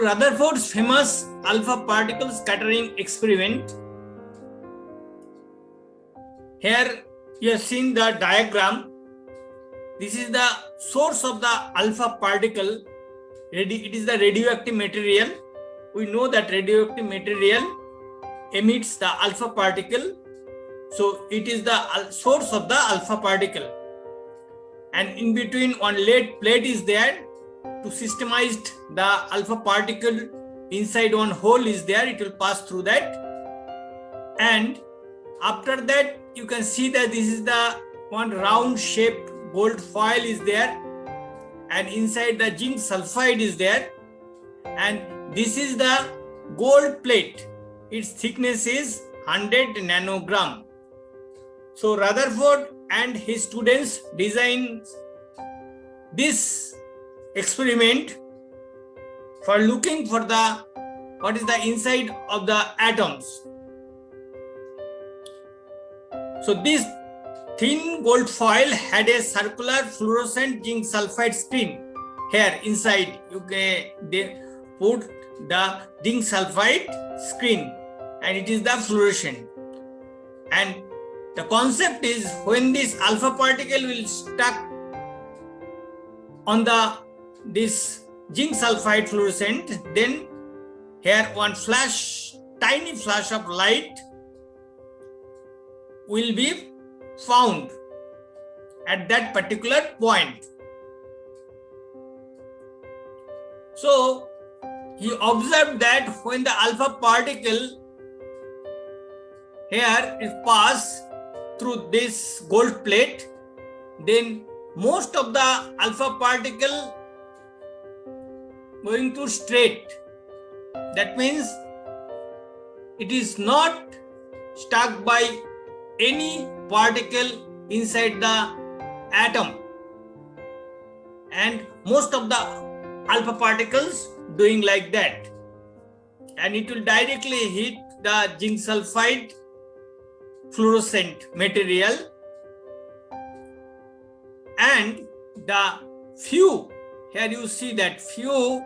Rutherford's famous alpha particle scattering experiment. Here you have seen the diagram. This is the source of the alpha particle. It is the radioactive material. We know that radioactive material emits the alpha particle. So it is the source of the alpha particle. And in between one lead plate is there to systemize the alpha particle. Inside one hole is there. It will pass through that. And after that, you can see that this is the one round shaped gold foil is there. And inside the zinc sulfide is there. And this is the gold plate. Its thickness is 100 nanogram. So Rutherford and his students designed this experiment for looking for what is the inside of the atoms. So this thin gold foil had a circular fluorescent zinc sulfide screen. Here inside they put the zinc sulfide screen and it is the fluorescent. And the concept is when this alpha particle will stuck on this zinc sulfide fluorescent, then here one tiny flash of light will be found at that particular point. So he observed that when the alpha particle here is passed through this gold plate, then most of the alpha particle going to straight. That means it is not stuck by any particle inside the atom, and most of the alpha particles doing like that, and it will directly hit the zinc sulfide fluorescent material, and the few, here you see that few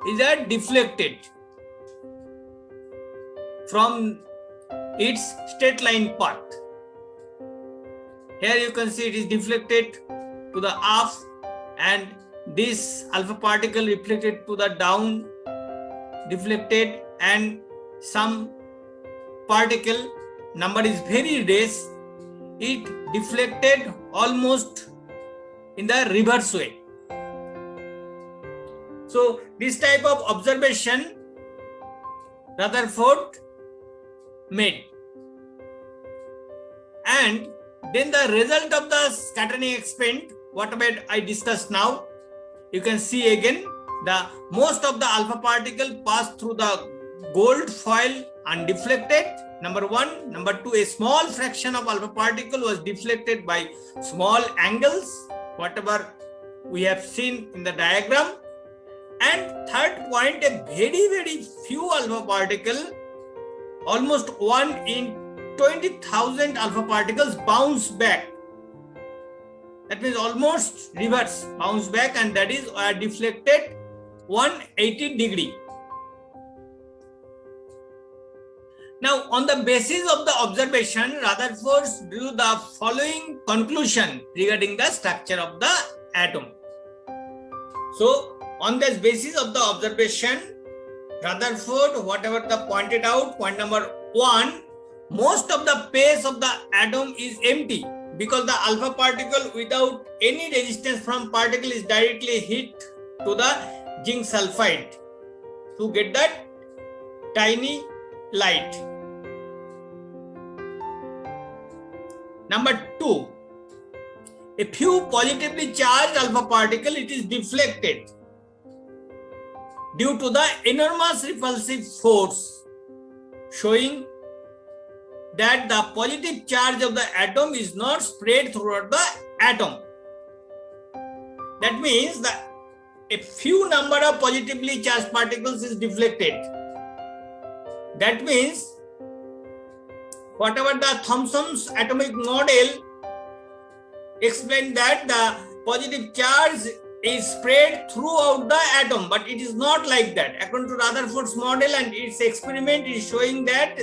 is deflected from its straight line path. Here you can see it is deflected to the up, and this alpha particle reflected to the down, deflected, and some particle, number is very less, it deflected almost in the reverse way. So this type of observation Rutherford made. And then the result of the scattering experiment, whatever I discussed now, you can see again the most of the alpha particle passed through the gold foil undeflected, number one. Number two, a small fraction of alpha particle was deflected by small angles, whatever we have seen in the diagram. And third point, a very few alpha particle, almost 1 in 20,000 alpha particles bounce back. That means almost reverse, bounce back, and that is deflected 180 degree. Now, on the basis of the observation, Rutherford drew the following conclusion regarding the structure of the atom. So, on this basis of the observation, Rutherford, whatever the pointed out, point number one, most of the space of the atom is empty because the alpha particle without any resistance from particle is directly hit to the zinc sulfide to get that tiny light. Number two, a few positively charged alpha particle, it is deflected due to the enormous repulsive force, showing that the positive charge of the atom is not spread throughout the atom. That means that a few number of positively charged particles is deflected. That means whatever the Thomson's atomic model explained that the positive charge is spread throughout the atom, but it is not like that. According to Rutherford's model and its experiment is showing that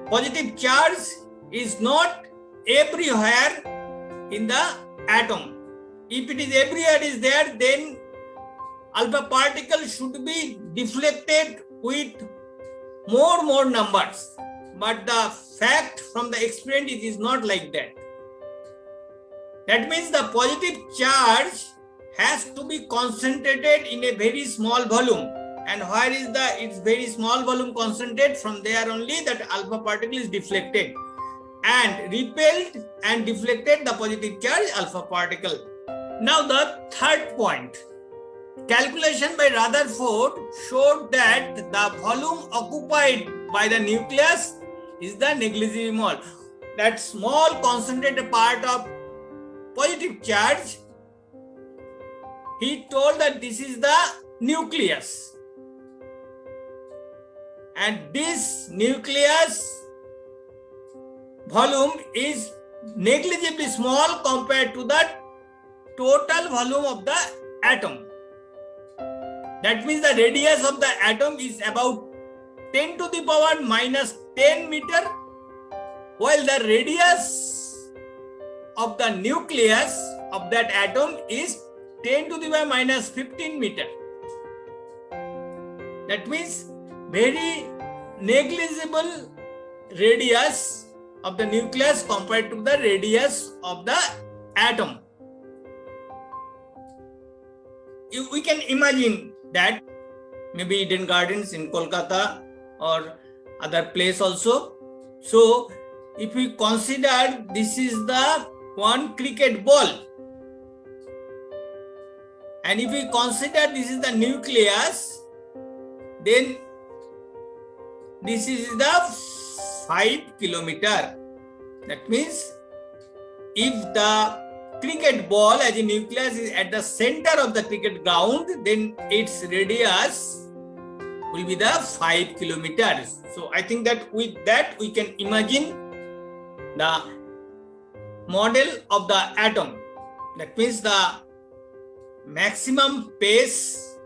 positive charge is not everywhere in the atom. If it is everywhere is there, then alpha particle should be deflected with more numbers. But the fact from the experiment, it is not like that. That means the positive charge has to be concentrated in a very small volume. And where is its very small volume concentrated? From there only that alpha particle is deflected and repelled and deflected the positive charge alpha particle. Now the third point. Calculation by Rutherford showed that the volume occupied by the nucleus is the negligible mole. That small concentrated part of positive charge, he told that this is the nucleus. And this nucleus volume is negligibly small compared to the total volume of the atom. That means the radius of the atom is about 10 to the power minus 10 meter, while the radius of the nucleus of that atom is 10 to the power minus 15 meter. That means very negligible radius of the nucleus compared to the radius of the atom. We can imagine that maybe Eden Gardens in Kolkata or other place also. So if we consider this is the one cricket ball, and if we consider this is the nucleus, then this is the 5 kilometer. That means if the cricket ball as a nucleus is at the center of the cricket ground, then its radius will be the 5 kilometers. So I think that with that we can imagine the model of the atom. That means the maximum pace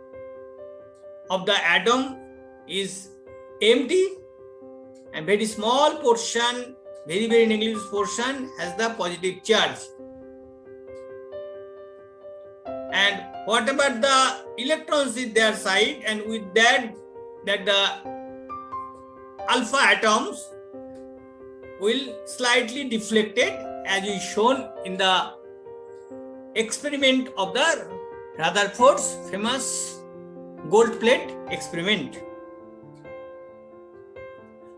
of the atom is empty, and very small portion, very negligible portion has the positive charge. And what about the electrons in their side, and with that the alpha atoms will slightly deflected as is shown in the experiment of the Rutherford's famous gold plate experiment.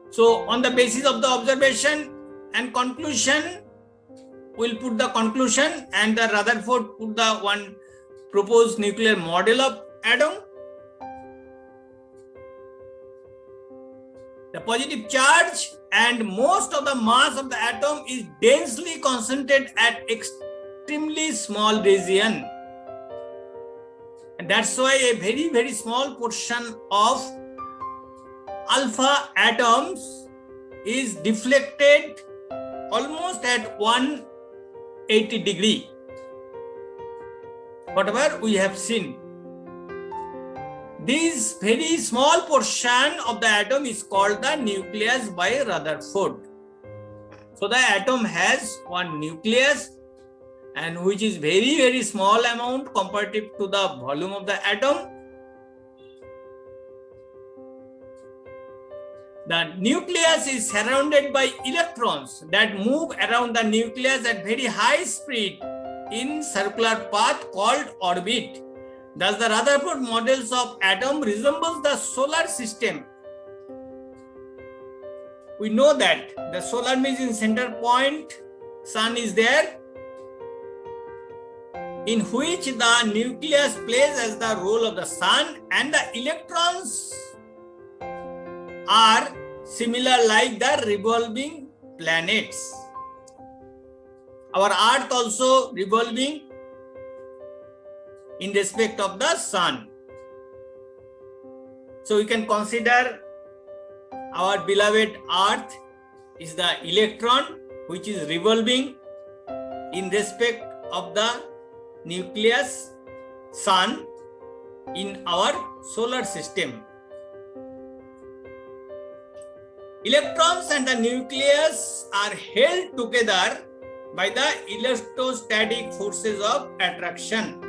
So on the basis of the observation and conclusion, we'll put the conclusion, and the Rutherford put the one proposed nuclear model of atom. The positive charge and most of the mass of the atom is densely concentrated at extremely small region. And that's why a very small portion of alpha atoms is deflected almost at 180 degree. Whatever we have seen, this very small portion of the atom is called the nucleus by Rutherford. So the atom has one nucleus, and which is very small amount comparative to the volume of the atom. The nucleus is surrounded by electrons that move around the nucleus at very high speed in circular path called orbit. Thus, the Rutherford models of atom resembles the solar system. We know that the solar means in center point, sun is there, in which the nucleus plays as the role of the sun, and the electrons are similar like the revolving planets. Our earth also revolving in respect of the sun. So we can consider our beloved earth is the electron which is revolving in respect of the nucleus sun in our solar system. Electrons and the nucleus are held together by the electrostatic forces of attraction.